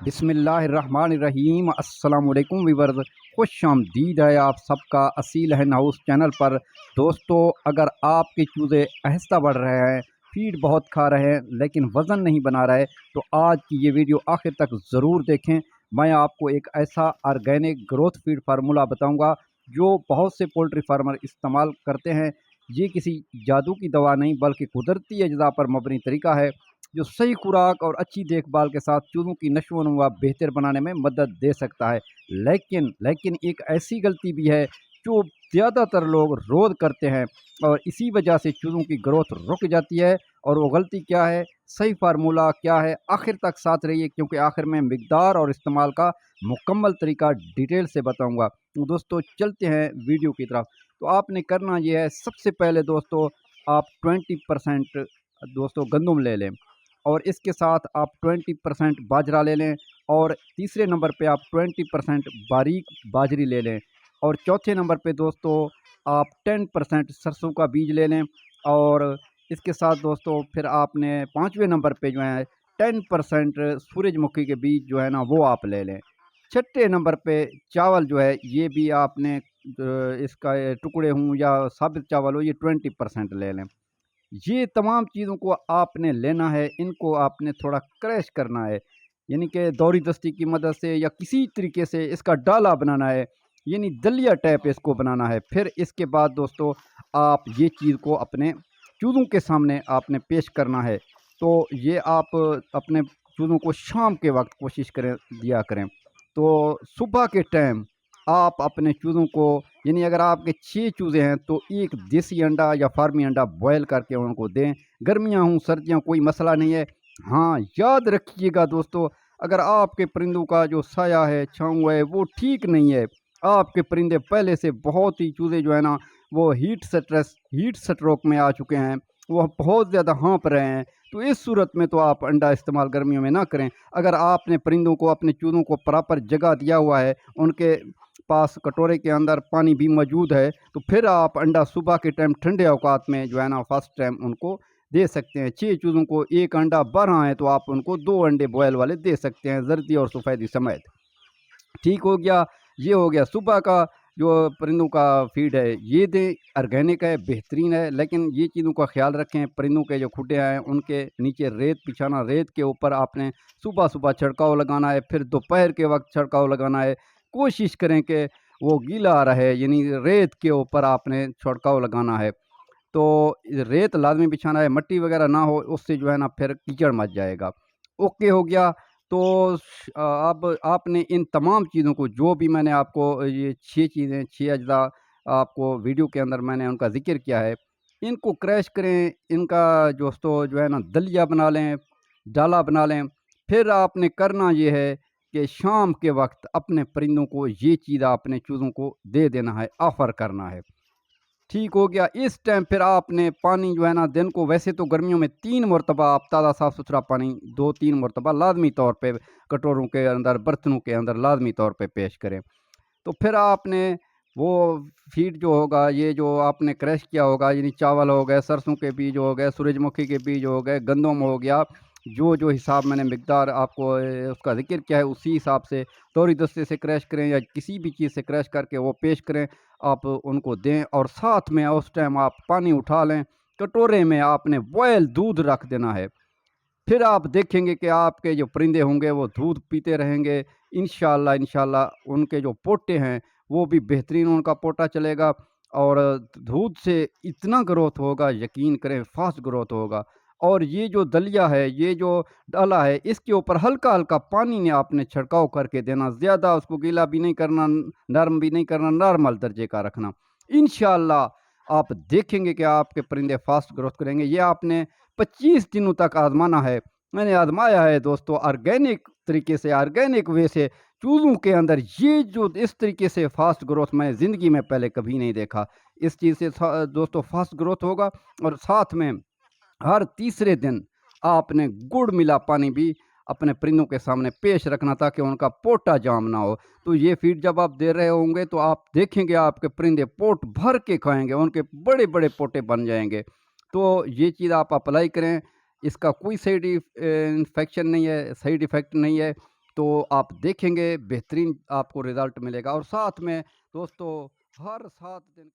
बिस्मिल्लाहिर्रहमानिर्रहीम। अस्सलाम वालेकुम वीवर्स, खुश आमदीद है आप सबका असील हैन हाउस चैनल पर। दोस्तों, अगर आपके चूज़े आहिस्ता बढ़ रहे हैं, फीड बहुत खा रहे हैं लेकिन वज़न नहीं बना रहे, तो आज की ये वीडियो आखिर तक ज़रूर देखें। मैं आपको एक ऐसा ऑर्गेनिक ग्रोथ फीड फार्मूला बताऊंगा जो बहुत से पोल्ट्री फार्मर इस्तेमाल करते हैं। ये किसी जादू की दवा नहीं बल्कि कुदरती अज्जा पर मबनी तरीका है जो सही खुराक और अच्छी देखभाल के साथ चूज़ों की नशो-व-नमा बेहतर बनाने में मदद दे सकता है। लेकिन एक ऐसी गलती भी है जो ज़्यादातर लोग रोज़ करते हैं और इसी वजह से चूज़ों की ग्रोथ रुक जाती है। और वो गलती क्या है, सही फार्मूला क्या है, आखिर तक साथ रहिए क्योंकि आखिर में मिकदार और इस्तेमाल का मुकम्मल तरीका डिटेल से बताऊँगा। तो दोस्तों, चलते हैं वीडियो की तरफ। तो आपने करना ये है, सबसे पहले दोस्तों आप 20% दोस्तों गंदम ले लें और इसके साथ आप 20% बाजरा ले लें और तीसरे नंबर पे आप 20% बारीक बाजरी ले लें और चौथे नंबर पे दोस्तों आप 10% सरसों का बीज ले लें और इसके साथ दोस्तों फिर आपने पाँचवें नंबर पे जो है 10% सूरजमुखी के बीज जो है ना वो आप ले लें। छठे नंबर पे चावल जो है ये भी आपने इसका टुकड़े हों या साबित चावल हो ये 20% ले लें। ये तमाम चीज़ों को आपने लेना है, इनको आपने थोड़ा क्रैश करना है, यानी कि दौरी दस्ती की मदद से या किसी तरीके से इसका डाला बनाना है, यानी दलिया टाइप इसको बनाना है। फिर इसके बाद दोस्तों आप ये चीज़ को अपने चूज़ों के सामने आपने पेश करना है। तो ये आप अपने चूज़ों को शाम के वक्त कोशिश करें दिया करें। तो सुबह के टाइम आप अपने चूज़ों को, यानी अगर आपके 6 चूज़े हैं तो एक देसी अंडा या फार्मी अंडा बॉयल करके उनको दें। गर्मियाँ हों सर्दियाँ कोई मसला नहीं है। हाँ, याद रखिएगा दोस्तों, अगर आपके परिंदों का जो साया है, छाँव है, वो ठीक नहीं है, आपके परिंदे पहले से बहुत ही चूज़े जो है ना वो हीट स्ट्रोक में आ चुके हैं, वो बहुत ज़्यादा हाँफ रहे हैं, तो इस सूरत में तो आप अंडा इस्तेमाल गर्मियों में ना करें। अगर आपने परिंदों को, अपने चूज़ों को प्रॉपर जगह दिया हुआ है, उनके पास कटोरे के अंदर पानी भी मौजूद है, तो फिर आप अंडा सुबह के टाइम ठंडे औकात में जो है ना फर्स्ट टाइम उनको दे सकते हैं। 6 चूज़ों को एक अंडा बढ़ रहा है तो आप उनको 2 अंडे बॉयल वाले दे सकते हैं, जर्दी और सफ़ेदी समेत। ठीक हो गया, ये हो गया सुबह का जो परिंदों का फीड है, ये दें। ऑर्गेनिक है, बेहतरीन है, लेकिन ये चीज़ों का ख्याल रखें, परिंदों के जो खुडे हैं उनके नीचे रेत बिछाना, रेत के ऊपर आपने सुबह सुबह छिड़काव लगाना है, फिर दोपहर के वक्त छिड़काव लगाना है। कोशिश करें कि वो गीला रहे, यानी रेत के ऊपर आपने छिड़काव लगाना है। तो रेत लाजमी बिछाना है, मट्टी वगैरह ना हो, उससे जो है ना फिर कीचड़ मच जाएगा। ओके हो गया। तो अब आपने इन तमाम चीज़ों को, जो भी मैंने आपको ये 6 चीज़ें, 6 अज्जा आपको वीडियो के अंदर मैंने उनका ज़िक्र किया है, इनको क्रैश करें, इनका दोस्तों जो है ना दलिया बना लें, डाला बना लें। फिर आपने करना ये है कि शाम के वक्त अपने परिंदों को ये चीज़ अपने चूज़ों को दे देना है, ऑफ़र करना है। ठीक हो गया। इस टाइम फिर आपने पानी जो है ना, दिन को वैसे तो गर्मियों में 3 मरतबा आप ताज़ा साफ़ सुथरा पानी 2-3 मरतबा लाजमी तौर पे कटोरों के अंदर, बर्तनों के अंदर लाजमी तौर पे पेश करें। तो फिर आपने वो फीड जो होगा, ये जो आपने क्रश किया होगा, यानी चावल हो गए, सरसों के बीज हो गए, सूरजमुखी के बीज हो गए, गंदम हो गया, जो हिसाब मैंने मिकदार आपको उसका ज़िक्र किया है, उसी हिसाब से तोरी दस्ते से क्रश करें या किसी भी चीज़ से क्रश करके वो पेश करें, आप उनको दें। और साथ में उस टाइम आप पानी उठा लें, कटोरे में आपने बॉयल दूध रख देना है। फिर आप देखेंगे कि आपके जो परिंदे होंगे वो दूध पीते रहेंगे। इंशाल्लाह उनके जो पोटे हैं वो भी बेहतरीन उनका पोटा चलेगा और दूध से इतना ग्रोथ होगा, यकीन करें फास्ट ग्रोथ होगा। और ये जो दलिया है, ये जो डाला है, इसके ऊपर हल्का हल्का पानी ने आपने छिड़काव करके देना, ज़्यादा उसको गीला भी नहीं करना, नरम भी नहीं करना, नॉर्मल दर्जे का रखना। इंशाल्लाह आप देखेंगे कि आपके परिंदे फास्ट ग्रोथ करेंगे। ये आपने 25 दिनों तक आजमाना है। मैंने आजमाया है दोस्तों, ऑर्गेनिक तरीके से, ऑर्गेनिक वे से चूज़ों के अंदर ये जो इस तरीके से फास्ट ग्रोथ मैंने ज़िंदगी में पहले कभी नहीं देखा। इस चीज़ से दोस्तों फास्ट ग्रोथ होगा। और साथ में हर तीसरे दिन आपने गुड़ मिला पानी भी अपने परिंदों के सामने पेश रखना ताकि उनका पोटा जाम ना हो। तो ये फीड जब आप दे रहे होंगे तो आप देखेंगे आपके परिंदे पोट भर के खाएंगे, उनके बड़े बड़े पोटे बन जाएंगे। तो ये चीज़ आप अप्लाई करें, इसका कोई साइड इफ़ेक्ट नहीं है। تو آپ دیکھیں گے بہترین آپ کو رزلٹ ملے گا۔ اور ساتھ میں دوستو ہر 7 دن